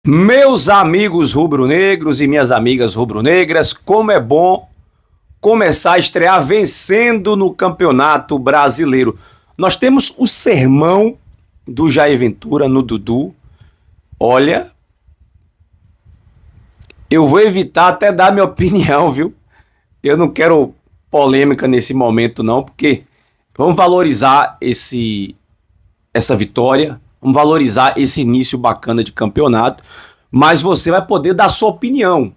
Meus amigos rubro-negros e minhas amigas rubro-negras, como é bom começar a estrear vencendo no Campeonato Brasileiro. Nós temos o sermão do Jair Ventura no Dudu. Olha, eu vou evitar até dar minha opinião, viu? Eu não quero polêmica nesse momento não, porque vamos valorizar essa vitória, vamos valorizar esse início bacana de campeonato, mas você vai poder dar sua opinião.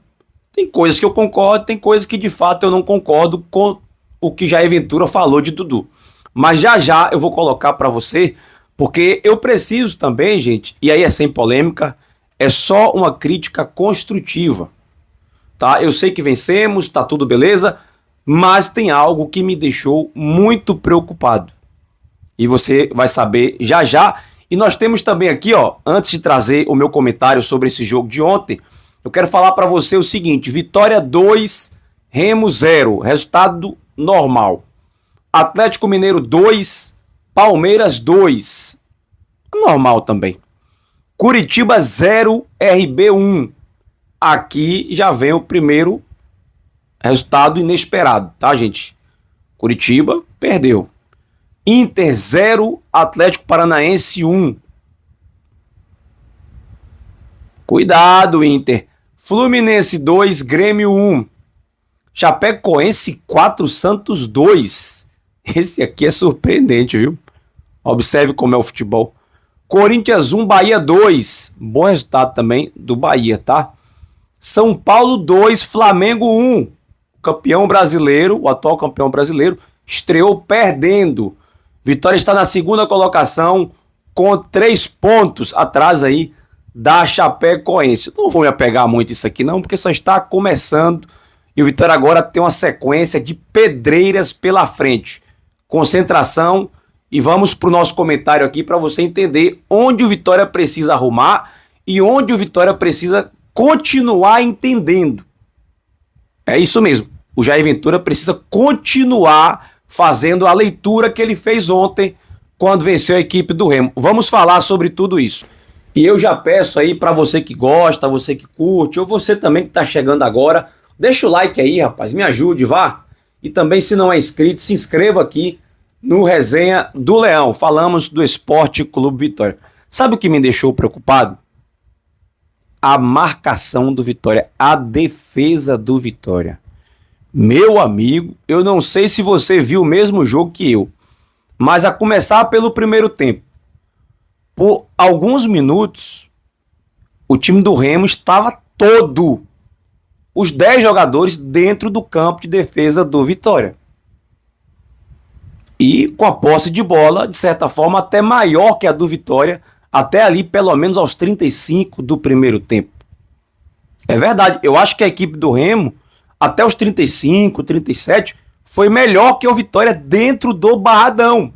Tem coisas que eu concordo, tem coisas que de fato eu não concordo com o que Jair Ventura falou de Dudu. Mas já já eu vou colocar para você, porque eu preciso também, gente, e aí é sem polêmica, é só uma crítica construtiva, tá? Eu sei que vencemos, tá tudo beleza, mas tem algo que me deixou muito preocupado. E você vai saber já já. E nós temos também aqui, ó, antes de trazer o meu comentário sobre esse jogo de ontem, eu quero falar para você o seguinte: Vitória 2, Remo 0, resultado normal. Atlético Mineiro 2, Palmeiras 2, normal também. Curitiba 0, RB 1. Aqui já vem o primeiro resultado inesperado, tá, gente? Curitiba perdeu. Inter 0, Atlético Paranaense 1. Cuidado, Inter. Fluminense 2, Grêmio 1. Chapecoense 4, Santos 2. Esse aqui é surpreendente, viu? Observe como é o futebol. Corinthians 1, Bahia 2. Bom resultado também do Bahia, tá? São Paulo 2, Flamengo 1. O campeão brasileiro, o atual campeão brasileiro, estreou perdendo. Vitória está na segunda colocação com 3 pontos atrás aí da Chapecoense. Não vou me apegar muito isso aqui não, porque só está começando e o Vitória agora tem uma sequência de pedreiras pela frente. Concentração e vamos para o nosso comentário aqui para você entender onde o Vitória precisa arrumar e onde o Vitória precisa continuar entendendo. É isso mesmo, o Jair Ventura precisa continuar fazendo a leitura que ele fez ontem quando venceu a equipe do Remo. Vamos falar sobre tudo isso. E eu já peço aí para você que gosta, você que curte, ou você também que está chegando agora, deixa o like aí, rapaz, me ajude, vá. E também, se não é inscrito, se inscreva aqui no Resenha do Leão. Falamos do Esporte Clube Vitória. Sabe o que me deixou preocupado? A marcação do Vitória, a defesa do Vitória. Meu amigo, eu não sei se você viu o mesmo jogo que eu, mas a começar pelo primeiro tempo, por alguns minutos, o time do Remo estava todo, os 10 jogadores dentro do campo de defesa do Vitória. E com a posse de bola, de certa forma, até maior que a do Vitória, até ali pelo menos aos 35 do primeiro tempo. É verdade, eu acho que a equipe do Remo até os 35, 37, foi melhor que o Vitória dentro do Barradão.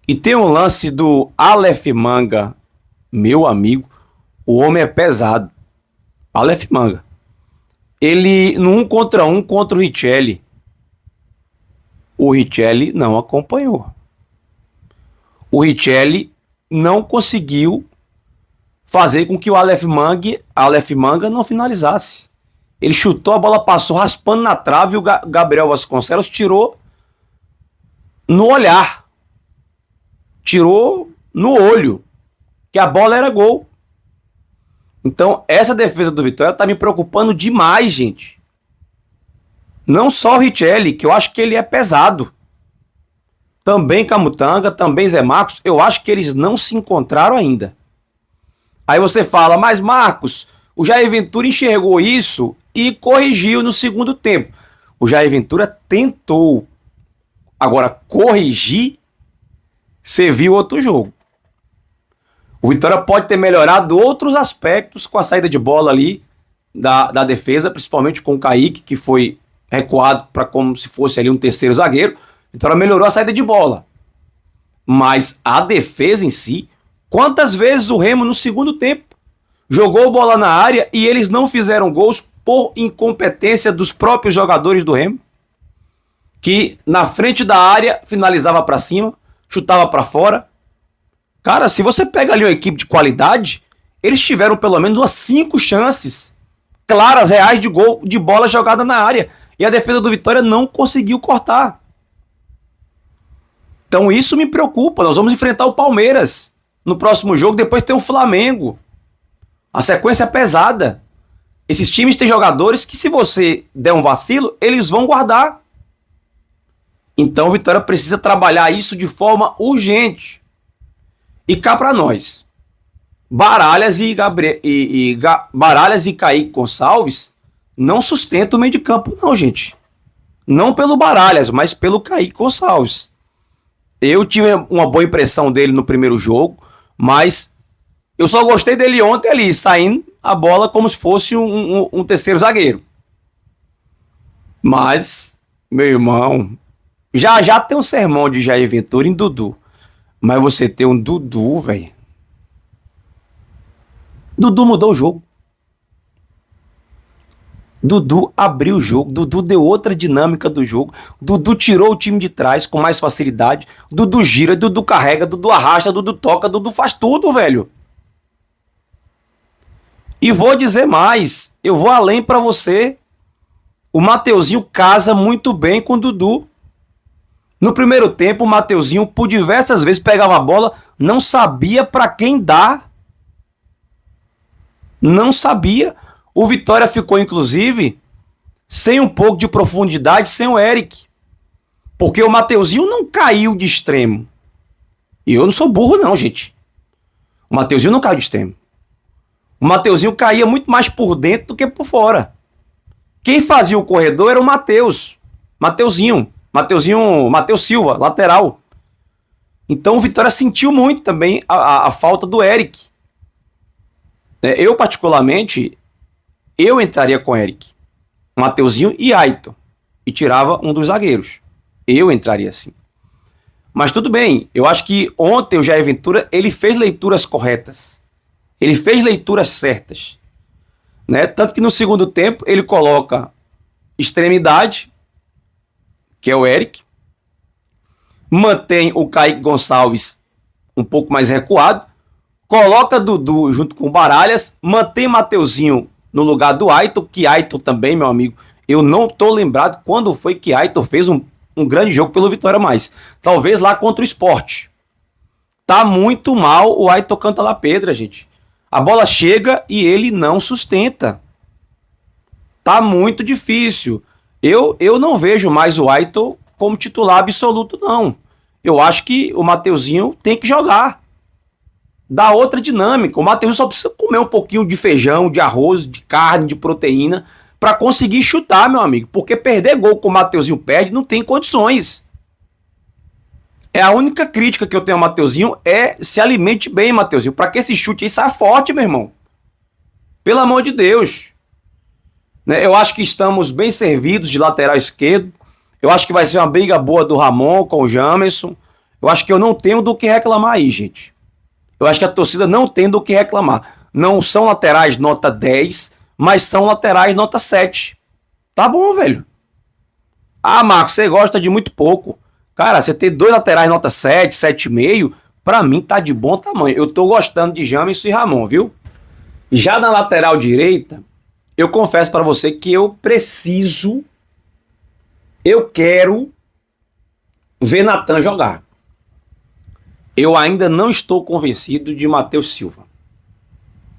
E tem um lance do Aleph Manga, meu amigo, o homem é pesado. Aleph Manga. Ele no 1 contra 1 contra o Richelli. O Richelli não acompanhou. O Richelli não conseguiu fazer com que o Aleph Manga não finalizasse. Ele chutou, a bola passou raspando na trave e o Gabriel Vasconcelos tirou no olhar. Tirou no olho. Que a bola era gol. Então, essa defesa do Vitória tá me preocupando demais, gente. Não só o Richelli, que eu acho que ele é pesado. Também Camutanga, também Zé Marcos, eu acho que eles não se encontraram ainda. Aí você fala, mas Marcos, o Jair Ventura enxergou isso e corrigiu no segundo tempo. O Jair Ventura tentou. Agora, corrigir, você viu outro jogo. O Vitória pode ter melhorado outros aspectos com a saída de bola ali da defesa, principalmente com o Kaique, que foi recuado para como se fosse ali um terceiro zagueiro. O Vitória melhorou a saída de bola. Mas a defesa em si, quantas vezes o Remo no segundo tempo jogou bola na área e eles não fizeram gols por incompetência dos próprios jogadores do Remo, que na frente da área finalizava para cima, chutava para fora. Cara, se você pega ali uma equipe de qualidade, eles tiveram pelo menos umas 5 chances claras, reais de gol, de bola jogada na área. E a defesa do Vitória não conseguiu cortar. Então isso me preocupa. Nós vamos enfrentar o Palmeiras no próximo jogo, depois tem o Flamengo. A sequência é pesada. Esses times têm jogadores que, se você der um vacilo, eles vão guardar. Então o Vitória precisa trabalhar isso de forma urgente. E cá para nós, Baralhas e Kaique Gonçalves não sustentam o meio de campo não, gente. Não pelo Baralhas, mas pelo Kaique Gonçalves. Eu tive uma boa impressão dele no primeiro jogo, mas eu só gostei dele ontem ali, saindo a bola como se fosse um terceiro zagueiro. Mas, meu irmão, já tem um sermão de Jair Ventura em Dudu. Mas você ter um Dudu, velho. Dudu mudou o jogo. Dudu abriu o jogo, Dudu deu outra dinâmica do jogo, Dudu tirou o time de trás com mais facilidade, Dudu gira, Dudu carrega, Dudu arrasta, Dudu toca, Dudu faz tudo, velho. E vou dizer mais, eu vou além pra você, o Mateuzinho casa muito bem com o Dudu. No primeiro tempo, o Mateuzinho, por diversas vezes, pegava a bola, não sabia pra quem dar. Não sabia. O Vitória ficou, inclusive, sem um pouco de profundidade, sem o Eric. Porque o Mateuzinho não caiu de extremo. E eu não sou burro não, gente. O Mateuzinho não caiu de extremo. O Mateuzinho caía muito mais por dentro do que por fora. Quem fazia o corredor era o Mateus. Mateus Silva, lateral. Então o Vitória sentiu muito também a falta do Eric. Eu, particularmente, eu entraria com Eric, Mateuzinho e Aito. E tirava um dos zagueiros. Eu entraria assim. Mas tudo bem. Eu acho que ontem o Jair Ventura, ele fez leituras corretas. Ele fez leituras certas. Né? Tanto que no segundo tempo ele coloca extremidade, que é o Eric. Mantém o Kaique Gonçalves um pouco mais recuado. Coloca Dudu junto com o Baralhas. Mantém Mateuzinho no lugar do Aito, que Aito também, meu amigo, eu não tô lembrado quando foi que Aito fez um grande jogo pelo Vitória mais. Talvez lá contra o Sport. Tá muito mal o Aito canta lá pedra, gente. A bola chega e ele não sustenta. Tá muito difícil. Eu não vejo mais o Aito como titular absoluto, não. Eu acho que o Mateuzinho tem que jogar. Dá outra dinâmica. O Mateuzinho só precisa comer um pouquinho de feijão, de arroz, de carne, de proteína, para conseguir chutar, meu amigo. Porque perder gol com o Mateuzinho perde, não tem condições. É a única crítica que eu tenho ao Mateuzinho é se alimente bem, Mateuzinho. Para que esse chute aí saia forte, meu irmão. Pelo amor de Deus. Eu acho que estamos bem servidos de lateral esquerdo. Eu acho que vai ser uma briga boa do Ramon com o Jamerson. Eu acho que eu não tenho do que reclamar aí, gente. Eu acho que a torcida não tem do que reclamar. Não são laterais nota 10, mas são laterais nota 7. Tá bom, velho. Ah, Marcos, você gosta de muito pouco. Cara, você ter 2 laterais nota 7, 7,5, pra mim tá de bom tamanho. Eu tô gostando de Jamerson e Ramon, viu? Já na lateral direita, eu confesso pra você que eu quero ver Natan jogar. Eu ainda não estou convencido de Matheus Silva.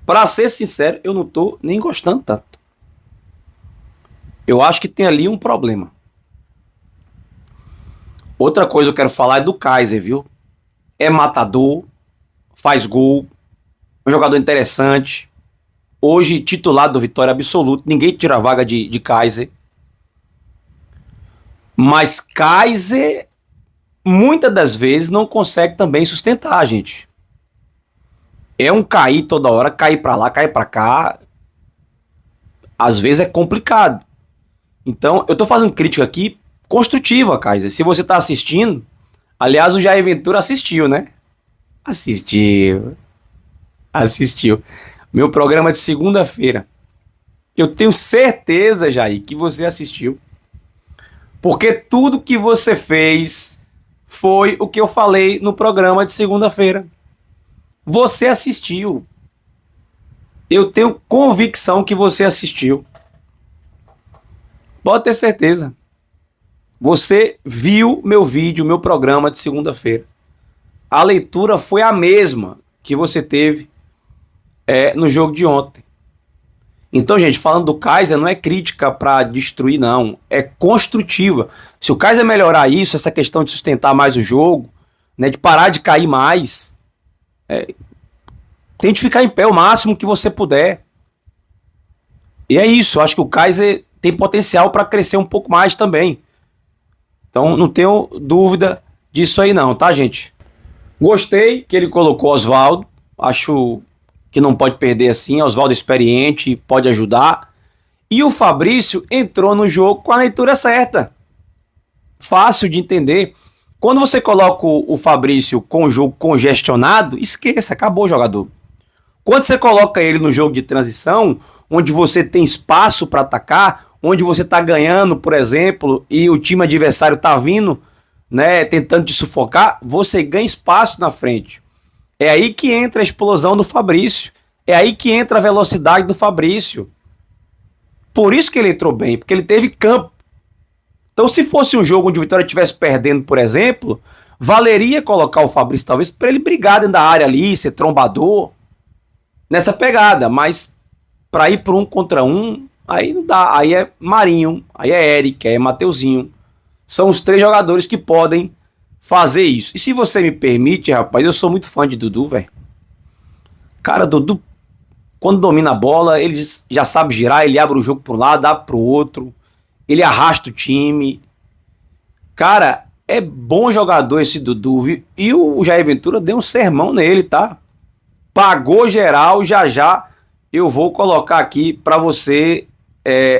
Para ser sincero, eu não estou nem gostando tanto. Eu acho que tem ali um problema. Outra coisa que eu quero falar é do Kaiser, viu? É matador, faz gol, é um jogador interessante. Hoje, titular do Vitória absoluto, ninguém tira a vaga de Kaiser. Mas Kaiser, muitas das vezes, não consegue também sustentar, gente. É um cair toda hora, cair pra lá, cair pra cá. Às vezes é complicado. Então, eu tô fazendo crítica aqui construtiva, Kaiser. Se você tá assistindo, aliás, o Jair Ventura assistiu, né? Assistiu. Meu programa de segunda-feira. Eu tenho certeza, Jair, que você assistiu. Porque tudo que você fez foi o que eu falei no programa de segunda-feira. Você assistiu. Eu tenho convicção que você assistiu. Pode ter certeza. Você viu meu vídeo, meu programa de segunda-feira. A leitura foi a mesma que você teve no jogo de ontem. Então, gente, falando do Kaiser, não é crítica para destruir, não. É construtiva. Se o Kaiser melhorar isso, essa questão de sustentar mais o jogo, né, de parar de cair mais, tente ficar em pé o máximo que você puder. E é isso. Acho que o Kaiser tem potencial para crescer um pouco mais também. Então, não tenho dúvida disso aí, não, tá, gente? Gostei que ele colocou Oswaldo. Acho que não pode perder assim. Oswaldo experiente, pode ajudar. E o Fabrício entrou no jogo com a leitura certa. Fácil de entender. Quando você coloca o Fabrício com o jogo congestionado, esqueça, acabou o jogador. Quando você coloca ele no jogo de transição, onde você tem espaço para atacar, onde você está ganhando, por exemplo, e o time adversário está vindo, né, tentando te sufocar, você ganha espaço na frente. É aí que entra a explosão do Fabrício. É aí que entra a velocidade do Fabrício. Por isso que ele entrou bem, porque ele teve campo. Então, se fosse um jogo onde o Vitória estivesse perdendo, por exemplo, valeria colocar o Fabrício, talvez, para ele brigar dentro da área ali, ser trombador, nessa pegada. Mas para ir para um contra um, aí não dá. Aí é Marinho, aí é Eric, aí é Mateuzinho. São os três jogadores que podem fazer isso. E se você me permite, rapaz, eu sou muito fã de Dudu, velho. Cara, Dudu, quando domina a bola, ele já sabe girar, ele abre o jogo para um lado, abre para o outro, ele arrasta o time. Cara, é bom jogador esse Dudu, viu? E o Jair Ventura deu um sermão nele, tá? Pagou geral, já já eu vou colocar aqui para você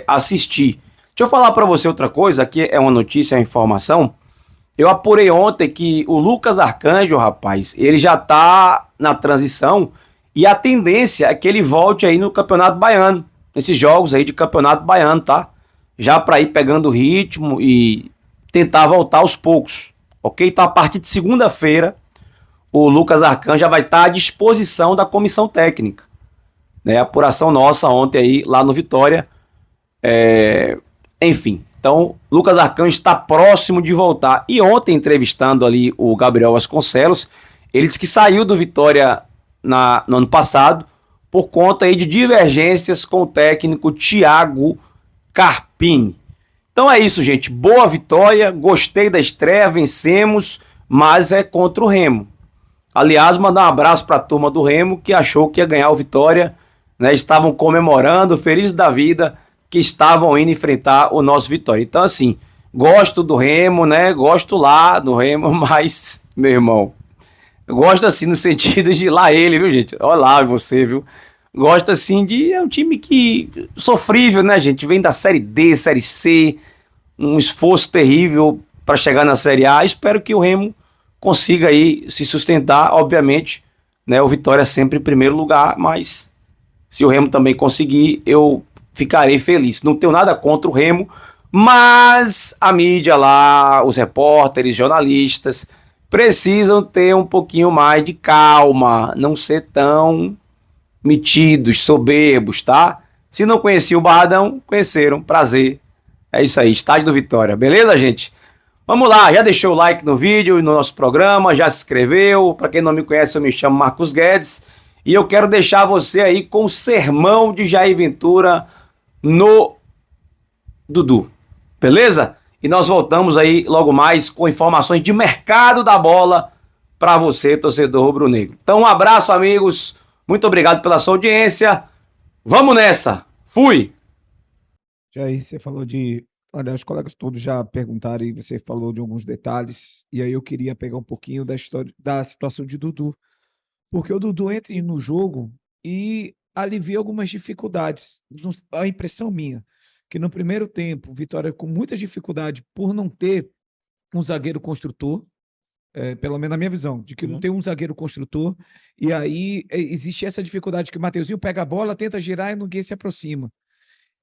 assistir. Deixa eu falar para você outra coisa, aqui é uma notícia, é uma informação. Eu apurei ontem que o Lucas Arcanjo, rapaz, ele já tá na transição e a tendência é que ele volte aí no Campeonato Baiano, nesses jogos aí de Campeonato Baiano, tá? Já para ir pegando o ritmo e tentar voltar aos poucos, ok? Então a partir de segunda-feira o Lucas Arcanjo já vai estar à disposição da comissão técnica, né? A apuração nossa ontem aí lá no Vitória, enfim. Então, Lucas Arcanjo está próximo de voltar. E ontem, entrevistando ali o Gabriel Vasconcelos, ele disse que saiu do Vitória no ano passado por conta aí de divergências com o técnico Thiago Carpini. Então é isso, gente. Boa vitória, gostei da estreia, vencemos, mas é contra o Remo. Aliás, mandar um abraço para a turma do Remo que achou que ia ganhar o Vitória, né? Estavam comemorando, felizes da vida, que estavam indo enfrentar o nosso Vitória. Então, assim, gosto do Remo, né? Gosto lá do Remo, mas, meu irmão, eu gosto assim no sentido de lá ele, viu, gente? Olha lá você, viu? Gosto assim de. É um time que. Sofrível, né, gente? Vem da Série D, Série C, um esforço terrível para chegar na Série A. Espero que o Remo consiga aí se sustentar, obviamente, né? O Vitória sempre em primeiro lugar, mas se o Remo também conseguir, eu ficarei feliz. Não tenho nada contra o Remo, mas a mídia lá, os repórteres, jornalistas, precisam ter um pouquinho mais de calma, não ser tão metidos, soberbos, tá? Se não conheciam o Barradão, conheceram. Prazer. É isso aí, Estádio do Vitória. Beleza, gente? Vamos lá, já deixou o like no vídeo e no nosso programa, já se inscreveu. Para quem não me conhece, eu me chamo Marcos Guedes e eu quero deixar você aí com o sermão de Jair Ventura no Dudu. Beleza? E nós voltamos aí logo mais com informações de mercado da bola para você, torcedor rubro-negro. Então, um abraço, amigos. Muito obrigado pela sua audiência. Vamos nessa. Fui! Jair, você falou de. Olha, os colegas todos já perguntaram e você falou de alguns detalhes, e aí eu queria pegar um pouquinho da história, da situação de Dudu, porque o Dudu entra no jogo e alivia algumas dificuldades. A impressão minha, que no primeiro tempo, Vitória com muita dificuldade por não ter um zagueiro construtor, pelo menos na minha visão, de que não tem um zagueiro construtor, e aí existe essa dificuldade que o Mateuzinho pega a bola, tenta girar e ninguém se aproxima.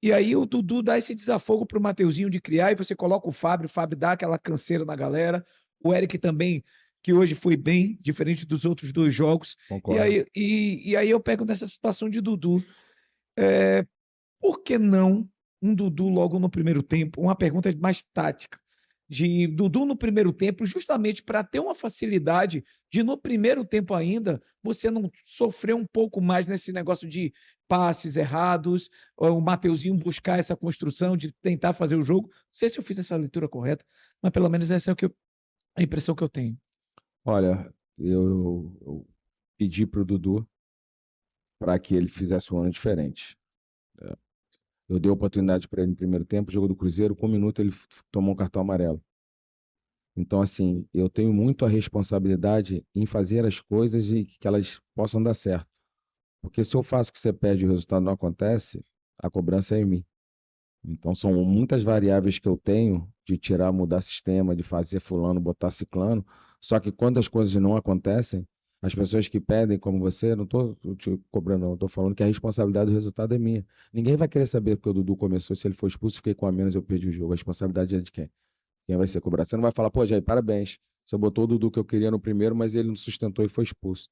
E aí o Dudu dá esse desafogo pro Mateuzinho de criar, e você coloca o Fábio dá aquela canseira na galera, o Eric também que hoje foi bem, diferente dos outros dois jogos. E Concordo. aí eu pego nessa situação de Dudu. Por que não um Dudu logo no primeiro tempo? Uma pergunta mais tática. De Dudu no primeiro tempo, justamente para ter uma facilidade de, no primeiro tempo ainda, você não sofrer um pouco mais nesse negócio de passes errados, o Mateuzinho buscar essa construção de tentar fazer o jogo. Não sei se eu fiz essa leitura correta, mas pelo menos essa é a impressão que eu tenho. Olha, eu pedi pro Dudu para que ele fizesse um ano diferente. Eu dei oportunidade para ele no primeiro tempo, jogo do Cruzeiro, com 1 minuto ele tomou um cartão amarelo. Então, assim, eu tenho muito a responsabilidade em fazer as coisas e que elas possam dar certo. Porque se eu faço que você pede e o resultado não acontece, a cobrança é em mim. Então, são muitas variáveis que eu tenho de tirar, mudar sistema, de fazer fulano, botar ciclano. Só que quando as coisas não acontecem, as pessoas que pedem, como você, não estou te cobrando, não, estou falando que a responsabilidade do resultado é minha. Ninguém vai querer saber porque o Dudu começou, se ele foi expulso, fiquei com a menos, eu perdi o jogo. A responsabilidade é de quem? Quem vai ser cobrado? Você não vai falar, pô, Jair, parabéns. Você botou o Dudu que eu queria no primeiro, mas ele não sustentou e foi expulso.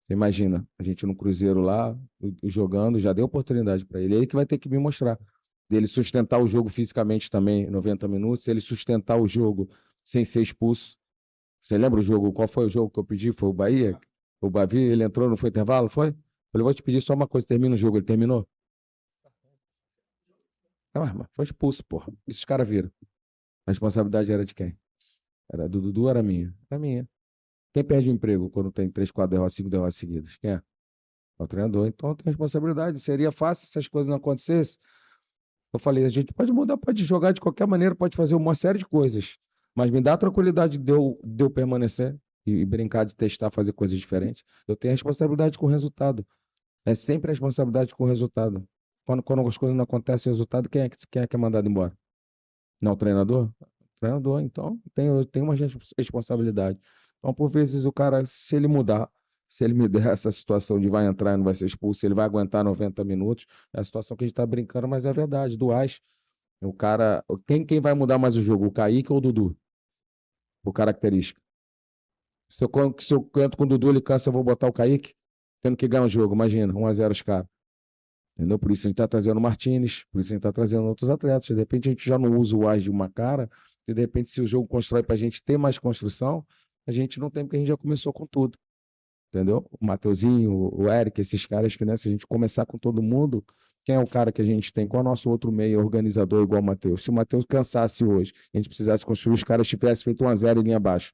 Você imagina, a gente no Cruzeiro lá, jogando, já deu oportunidade para ele. É ele que vai ter que me mostrar. Dele sustentar o jogo fisicamente também, 90 minutos, ele sustentar o jogo sem ser expulso. Você lembra o jogo? Qual foi o jogo que eu pedi? Foi o Bahia? O Bavi, ele entrou, não foi intervalo? Foi? Eu falei, vou te pedir só uma coisa, termina o jogo. Ele terminou? Ah, mas foi expulso, porra. Isso os caras viram. A responsabilidade era de quem? Era do Dudu, era minha? Era minha. Quem perde o emprego quando tem 3, 4 derrotas, 5 derrotas seguidas? Quem é? É o treinador. Então tem responsabilidade. Seria fácil se as coisas não acontecessem. Eu falei, a gente pode mudar, pode jogar de qualquer maneira, pode fazer uma série de coisas. Mas me dá a tranquilidade de eu permanecer e brincar de testar, fazer coisas diferentes. Eu tenho responsabilidade com o resultado. É sempre responsabilidade com o resultado. Quando as coisas não acontecem, o resultado, quem é que é mandado embora? Não, o treinador? O treinador, então, eu tenho uma responsabilidade. Então, por vezes, o cara, se ele mudar, se ele me der essa situação de vai entrar e não vai ser expulso, se ele vai aguentar 90 minutos, é a situação que a gente está brincando, mas é verdade, do Ás, o cara, quem vai mudar mais o jogo, o Kaique ou o Dudu? Por característica. Se eu canto com o Dudu, ele cansa, eu vou botar o Kaique, tendo que ganhar o jogo, imagina, 1-0 os caras. Entendeu? Por isso a gente está trazendo o Martínez, por isso a gente está trazendo outros atletas. De repente a gente já não usa o AS de uma cara, e de repente se o jogo constrói para a gente ter mais construção, a gente não tem porque a gente já começou com tudo. Entendeu? O Mateuzinho, o Eric, esses caras que, né, se a gente começar com todo mundo, quem é o cara que a gente tem? Qual é o nosso outro meio organizador igual o Matheus? Se o Matheus cansasse hoje, a gente precisasse construir, os caras tivessem feito 1-0 em linha abaixo.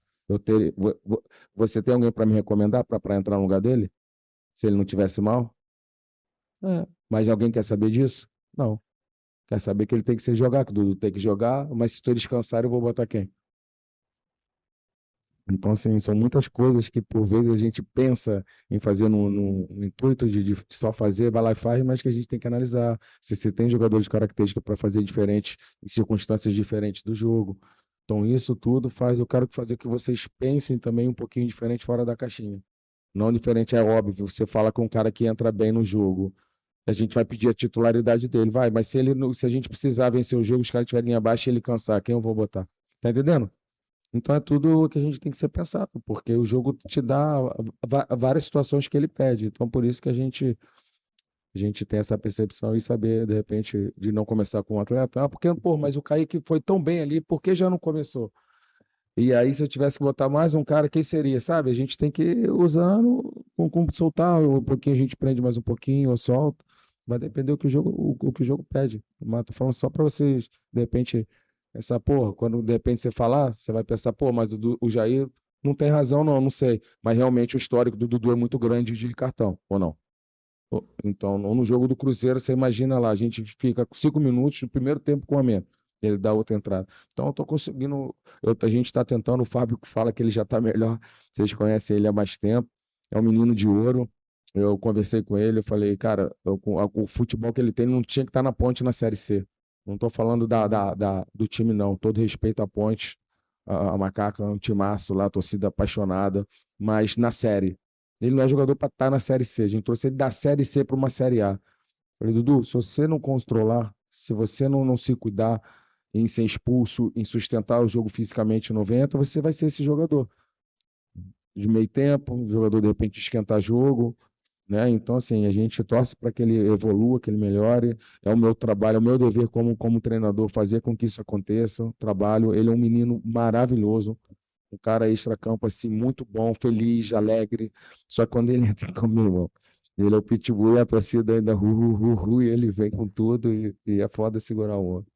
Você tem alguém para me recomendar para entrar no lugar dele? Se ele não tivesse mal? Mas alguém quer saber disso? Não. Quer saber que ele tem que ser jogar, que o Dudu tem que jogar, mas se tu descansar, eu vou botar quem? Então, assim, são muitas coisas que por vezes a gente pensa em fazer no intuito de só fazer, vai lá e faz, mas que a gente tem que analisar se você tem jogadores de característica para fazer diferente, em circunstâncias diferentes do jogo. Então, isso tudo faz, eu quero fazer que vocês pensem também um pouquinho diferente fora da caixinha. Não diferente, é óbvio, você fala com um cara que entra bem no jogo, a gente vai pedir a titularidade dele, vai, mas se a gente precisar vencer o jogo, os caras estiverem abaixo e ele cansar, quem eu vou botar? Tá entendendo? Então é tudo que a gente tem que ser pensado, porque o jogo te dá várias situações que ele pede. Então por isso que a gente tem essa percepção e saber, de repente, de não começar com o atleta. Ah, porque, pô, mas o Kaique foi tão bem ali, por que já não começou? E aí, se eu tivesse que botar mais um cara, quem seria, sabe? A gente tem que ir usando, soltar, um pouquinho a gente prende mais um pouquinho, ou solta. Vai depender do que o que o jogo pede. Mas tô falando só para vocês, de repente, pensar, pô, quando de repente você falar, você vai pensar, pô, mas o Jair não tem razão, não sei. Mas realmente o histórico do Dudu é muito grande de cartão, ou não? Então, no jogo do Cruzeiro, você imagina lá, a gente fica com 5 minutos no primeiro tempo com a menos. Ele dá outra entrada. Então, eu estou conseguindo. A gente está tentando. O Fábio fala que ele já está melhor. Vocês conhecem ele há mais tempo. É um menino de ouro. Eu conversei com ele. Eu falei, cara, o futebol que ele tem não tinha que estar na Ponte na Série C. Não estou falando do time, não. Todo respeito à Ponte. A Macaca é um timaço lá, torcida apaixonada. Mas na Série. Ele não é jogador para estar na Série C. A gente trouxe ele da Série C para uma Série A. Falei, Dudu, se você não controlar, se você não se cuidar em ser expulso, em sustentar o jogo fisicamente 90, você vai ser esse jogador. de meio tempo, o jogador de repente esquentar jogo, né? Então, assim, a gente torce para que ele evolua, que ele melhore. É o meu trabalho, é o meu dever como treinador fazer com que isso aconteça. Trabalho. Ele é um menino maravilhoso, um cara extracampo, assim, muito bom, feliz, alegre. Só que quando ele entra como meu irmão, ele é o pitbull e a torcida ainda e ele vem com tudo e é foda segurar o homem.